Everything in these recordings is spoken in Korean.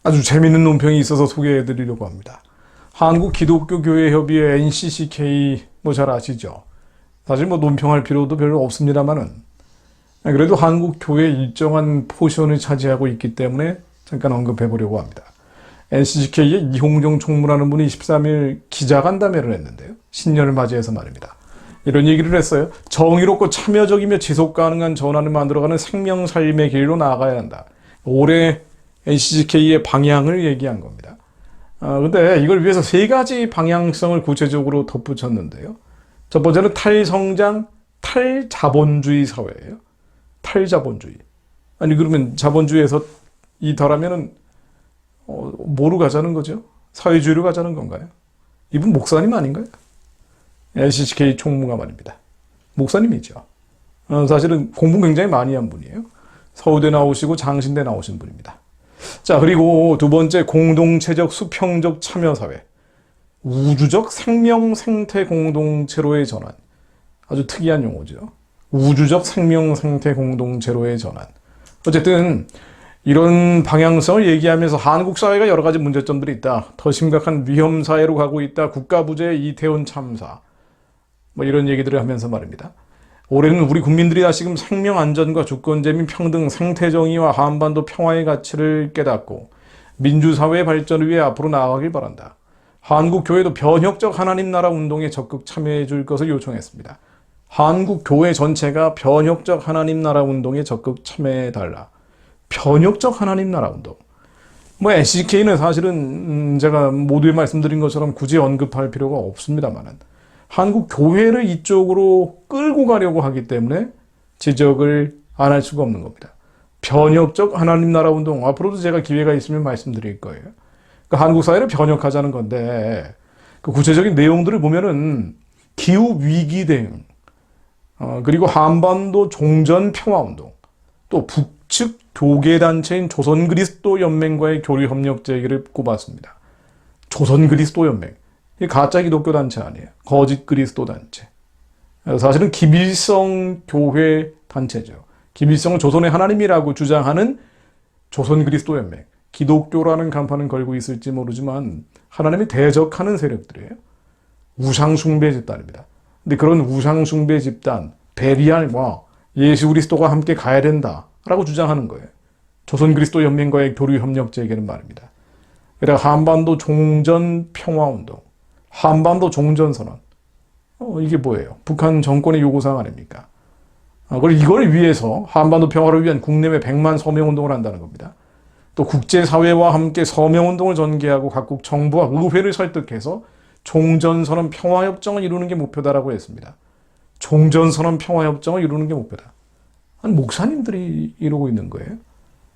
아주 재밌는 논평이 있어서 소개해 드리려고 합니다. 한국기독교교회협의회 NCCK 잘 아시죠? 사실 논평할 필요도 별로 없습니다만은 그래도 한국 교회 일정한 포션을 차지하고 있기 때문에 잠깐 언급해 보려고 합니다. NCCK의 이홍정 총무라는 분이 13일 기자간담회를 했는데요. 신년을 맞이해서 말입니다. 이런 얘기를 했어요. 정의롭고 참여적이며 지속가능한 전환을 만들어가는 생명삶의 길로 나아가야 한다. 올해 NCCK의 방향을 얘기한 겁니다. 근데 이걸 위해서 세 가지 방향성을 구체적으로 덧붙였는데요. 첫 번째는 탈성장, 탈자본주의 사회예요. 탈자본주의. 아니 그러면 자본주의에서 이탈하면은 뭐로 가자는 거죠? 사회주의로 가자는 건가요? 이분 목사님 아닌가요? NCCK 총무가 말입니다. 목사님이죠. 사실은 공부 굉장히 많이 한 분이에요. 서울대 나오시고 장신대 나오신 분입니다. 자, 그리고 두 번째, 공동체적 수평적 참여사회. 우주적 생명 생태 공동체로의 전환. 아주 특이한 용어죠. 우주적 생명 생태 공동체로의 전환. 어쨌든 이런 방향성을 얘기하면서 한국 사회가 여러 가지 문제점들이 있다. 더 심각한 위험 사회로 가고 있다. 국가 부재, 이태원 참사. 이런 얘기들을 하면서 말입니다. 올해는 우리 국민들이 다시금 생명 안전과 주권제 및 평등, 생태 정의와 한반도 평화의 가치를 깨닫고 민주사회의 발전을 위해 앞으로 나아가길 바란다. 한국 교회도 변혁적 하나님 나라 운동에 적극 참여해 줄 것을 요청했습니다. 한국 교회 전체가 변혁적 하나님 나라 운동에 적극 참여해 달라. 변혁적 하나님 나라 운동. NCK는 사실은 제가 모두에 말씀드린 것처럼 굳이 언급할 필요가 없습니다만은 한국 교회를 이쪽으로 끌고 가려고 하기 때문에 지적을 안 할 수가 없는 겁니다. 변혁적 하나님 나라 운동, 앞으로도 제가 기회가 있으면 말씀드릴 거예요. 그러니까 한국 사회를 변혁하자는 건데 그 구체적인 내용들을 보면은 기후 위기 대응, 그리고 한반도 종전 평화 운동, 또 북측 교계 단체인 조선 그리스도 연맹과의 교류 협력 제기를 꼽았습니다. 조선 그리스도 연맹. 이 가짜 기독교 단체 아니에요. 거짓 그리스도 단체. 사실은 김일성 교회 단체죠. 김일성은 조선의 하나님이라고 주장하는 조선 그리스도 연맹. 기독교라는 간판은 걸고 있을지 모르지만 하나님이 대적하는 세력들이에요. 우상 숭배 집단입니다. 근데 그런 우상 숭배 집단, 베리알과 예수 그리스도가 함께 가야 된다라고 주장하는 거예요. 조선 그리스도 연맹과의 교류 협력 제기는 말입니다. 그래서 한반도 종전 평화 운동. 한반도 종전선언. 이게 뭐예요? 북한 정권의 요구사항 아닙니까? 그리고 이걸 위해서 한반도 평화를 위한 국내외 100만 서명운동을 한다는 겁니다. 또 국제사회와 함께 서명운동을 전개하고 각국 정부와 의회를 설득해서 종전선언 평화협정을 이루는 게 목표다라고 했습니다. 종전선언 평화협정을 이루는 게 목표다. 아니, 목사님들이 이러고 있는 거예요.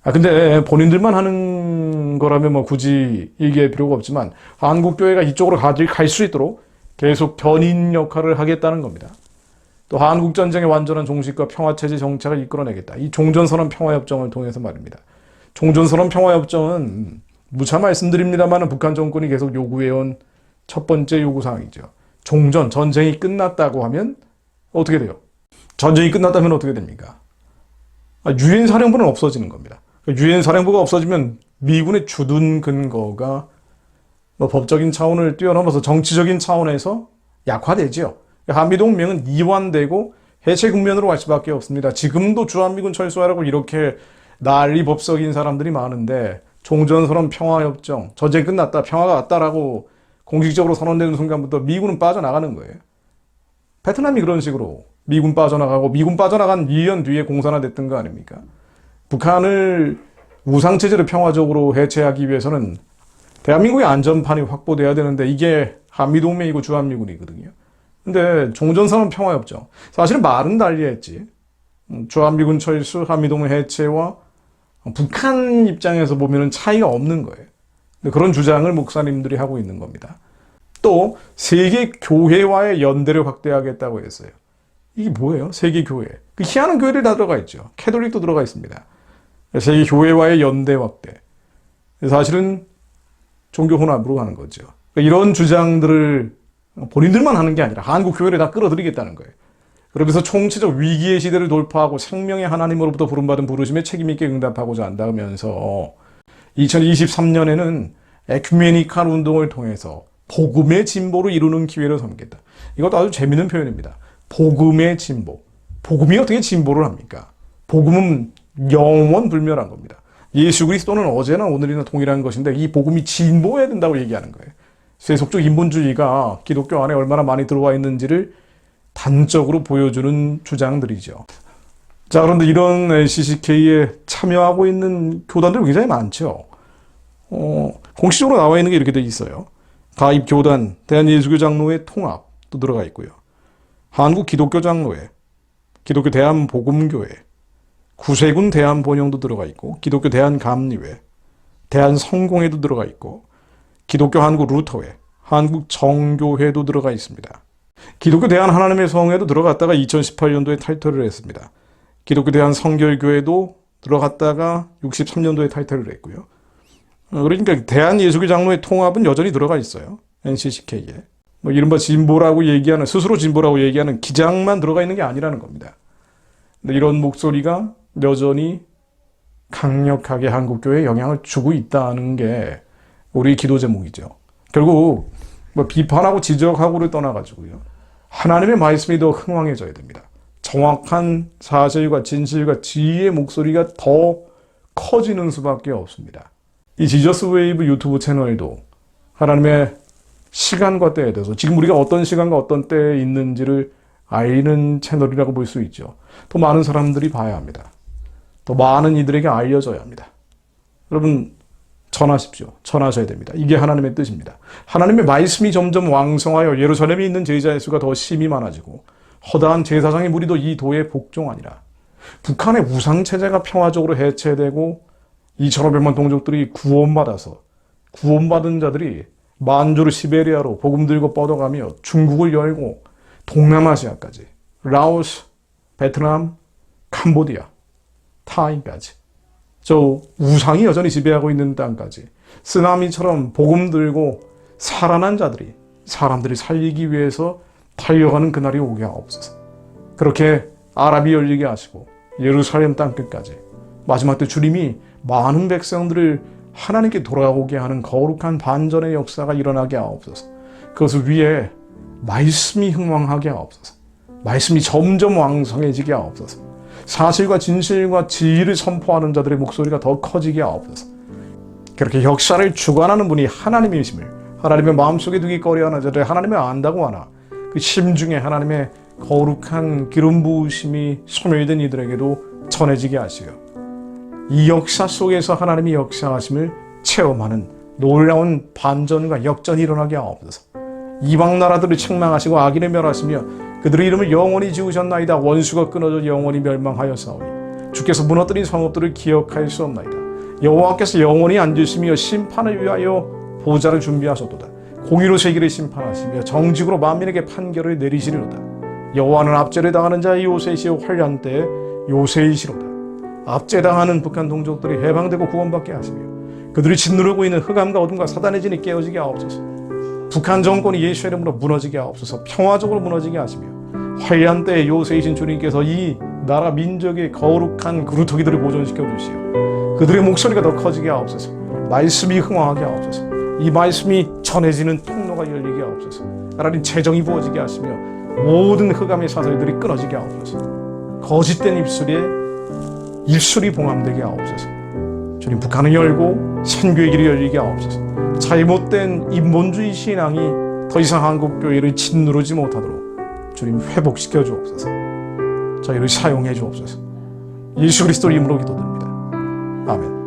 근데 본인들만 하는 거라면 굳이 얘기할 필요가 없지만 한국교회가 이쪽으로 갈 수 있도록 계속 견인 역할을 하겠다는 겁니다. 또 한국전쟁의 완전한 종식과 평화체제 정착을 이끌어내겠다. 이 종전선언 평화협정을 통해서 말입니다. 종전선언 평화협정은 무차 말씀드립니다만 북한 정권이 계속 요구해온 첫 번째 요구사항이죠. 종전, 전쟁이 끝났다고 하면 어떻게 돼요? 전쟁이 끝났다면 어떻게 됩니까? 유엔 사령부는 없어지는 겁니다. 유엔 사령부가 없어지면 미군의 주둔 근거가 법적인 차원을 뛰어넘어서 정치적인 차원에서 약화되죠. 한미동맹은 이완되고 해체 국면으로 갈 수밖에 없습니다. 지금도 주한미군 철수하라고 이렇게 난리 법석인 사람들이 많은데 종전선언 평화협정, 전쟁 끝났다, 평화가 왔다라고 공식적으로 선언되는 순간부터 미군은 빠져나가는 거예요. 베트남이 그런 식으로 미군 빠져나가고 미군 빠져나간 2년 뒤에 공산화됐던 거 아닙니까? 북한을 우상체제를 평화적으로 해체하기 위해서는 대한민국의 안전판이 확보돼야 되는데 이게 한미동맹이고 주한미군이거든요. 근데 종전선언 평화협정, 사실은 말은 달리했지. 주한미군 철수, 한미동맹 해체와 북한 입장에서 보면 차이가 없는 거예요. 그런 주장을 목사님들이 하고 있는 겁니다. 또 세계 교회와의 연대를 확대하겠다고 했어요. 이게 뭐예요? 세계 교회. 그 희한한 교회들 다 들어가 있죠. 캐톨릭도 들어가 있습니다. 세계 교회와의 연대 확대. 사실은 종교 혼합으로 가는 거죠. 이런 주장들을 본인들만 하는 게 아니라 한국 교회를 다 끌어들이겠다는 거예요. 그러면서 총체적 위기의 시대를 돌파하고 생명의 하나님으로부터 부름받은 부르심에 책임있게 응답하고자 한다면서 2023년에는 에큐메니칼 운동을 통해서 복음의 진보를 이루는 기회를 삼겠다. 이것도 아주 재미있는 표현입니다. 복음의 진보. 복음이 어떻게 진보를 합니까? 복음은 영원 불멸한 겁니다. 예수 그리스도는 어제나 오늘이나 동일한 것인데 이 복음이 진보해야 된다고 얘기하는 거예요. 세속적 인본주의가 기독교 안에 얼마나 많이 들어와 있는지를 단적으로 보여주는 주장들이죠. 자, 그런데 이런 CCK에 참여하고 있는 교단들이 굉장히 많죠. 공식적으로 나와 있는 게 이렇게 돼 있어요. 가입 교단, 대한예수교 장로회 통합도 들어가 있고요. 한국 기독교 장로회, 기독교 대한복음교회, 구세군 대한본영도 들어가 있고, 기독교 대한감리회, 대한성공회도 들어가 있고, 기독교 한국 루터회, 한국 정교회도 들어가 있습니다. 기독교 대한 하나님의 성회도 들어갔다가 2018년도에 탈퇴를 했습니다. 기독교 대한 성결교회도 들어갔다가 63년도에 탈퇴를 했고요. 그러니까 대한예수교 장로회 통합은 여전히 들어가 있어요. NCCK에. 이른바 진보라고 얘기하는, 스스로 진보라고 얘기하는 기장만 들어가 있는 게 아니라는 겁니다. 근데 이런 목소리가 여전히 강력하게 한국교회에 영향을 주고 있다는 게 우리 기도 제목이죠. 결국 비판하고 지적하고를 떠나가지고요. 하나님의 말씀이 더 흥왕해져야 됩니다. 정확한 사실과 진실과 지혜의 목소리가 더 커지는 수밖에 없습니다. 이 지저스 웨이브 유튜브 채널도 하나님의 시간과 때에 대해서 지금 우리가 어떤 시간과 어떤 때에 있는지를 알리는 채널이라고 볼 수 있죠. 더 많은 사람들이 봐야 합니다. 더 많은 이들에게 알려져야 합니다. 여러분 전하십시오. 전하셔야 됩니다. 이게 하나님의 뜻입니다. 하나님의 말씀이 점점 왕성하여 예루살렘에 있는 제자의 수가 더 심히 많아지고 허다한 제사장의 무리도 이 도에 복종하니라. 북한의 우상체제가 평화적으로 해체되고 2,500만 동족들이 구원받아서 구원받은 자들이 만주르 시베리아로 복음 들고 뻗어가며 중국을 열고 동남아시아까지 라오스, 베트남, 캄보디아, 타이까지 저 우상이 여전히 지배하고 있는 땅까지 쓰나미처럼 복음 들고 살아난 자들이 사람들이 살리기 위해서 달려가는 그날이 오게 하옵소서. 그렇게 아랍이 열리게 하시고 예루살렘 땅끝까지 마지막 때 주님이 많은 백성들을 하나님께 돌아오게 하는 거룩한 반전의 역사가 일어나게 하옵소서. 그것을 위해 말씀이 흥왕하게 하옵소서. 말씀이 점점 왕성해지게 하옵소서. 사실과 진실과 진리를 선포하는 자들의 목소리가 더 커지게 하옵소서. 그렇게 역사를 주관하는 분이 하나님이심을 하나님의 마음속에 두기 꺼려하는 자들 하나님을 안다고 하나 그 심중에 하나님의 거룩한 기름 부으심이 소멸된 이들에게도 전해지게 하시고 이 역사 속에서 하나님이 역사하심을 체험하는 놀라운 반전과 역전이 일어나게 하옵소서. 이방 나라들을 책망하시고 악인을 멸하시며 그들의 이름을 영원히 지우셨나이다. 원수가 끊어져 영원히 멸망하였사오니 주께서 무너뜨린 성읍들을 기억할 수 없나이다. 여호와께서 영원히 앉으시며 심판을 위하여 보좌를 준비하셨도다. 공의로 세계를 심판하시며 정직으로 만민에게 판결을 내리시리로다. 여호와는 압제를 당하는 자의 요새이시오 환난 때의 요새이시로다. 압제당하는 북한 동족들이 해방되고 구원받게 하시며 그들이 짓누르고 있는 흑암과 어둠과 사단의 진이 깨어지게 하옵소서. 북한 정권이 예수의 이름으로 무너지게 하옵소서. 평화적으로 무너지게 하시며 환난 때의 요새이신 주님께서 이 나라 민족의 거룩한 그루터기들을 보존시켜 주시오. 그들의 목소리가 더 커지게 하옵소서. 말씀이 흥왕하게 하옵소서. 이 말씀이 전해지는 통로가 열리게 하옵소서. 하나님 재정이 부어지게 하시며 모든 흑암의 사슬들이 끊어지게 하옵소서. 거짓된 입술이 봉함되게 하옵소서. 주님 북한을 열고 선교의 길이 열리게 하옵소서. 잘못된 인본주의 신앙이 더 이상 한국교회를 짓누르지 못하도록 주님 회복시켜 주옵소서. 저희를 사용해 주옵소서. 예수 그리스도 이름으로 기도드립니다. 아멘.